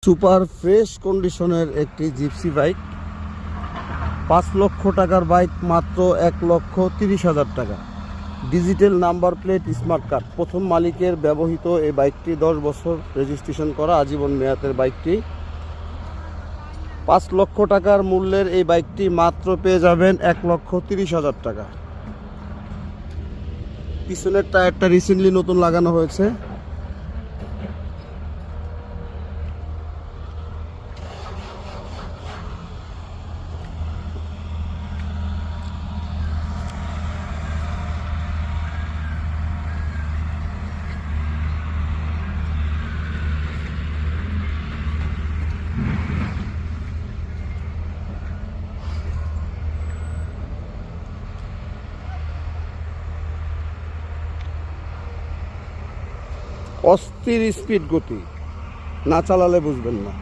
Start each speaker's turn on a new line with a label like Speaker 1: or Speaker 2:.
Speaker 1: Super fresh কন্ডিশনের একটি gypsy bike, 5 লক্ষ টাকার বাইক মাত্র 1,30,000 টাকা। Digital number plate, smart card, প্রথম মালিকের ব্যবহৃত এই বাইকটি 10 বছর রেজিস্ট্রেশন করা আজীবন মেয়াদের বাইকটি। 5 লক্ষ টাকার মূল্যের এই বাইকটি মাত্র পেয়ে যাবেন 1,30,000 টাকা। পিছনের টায়ারটা রিসেন্টলি নতুন লাগানো হয়েছে। অস্থির স্পিড গতি, না চালালে বুঝবেন না।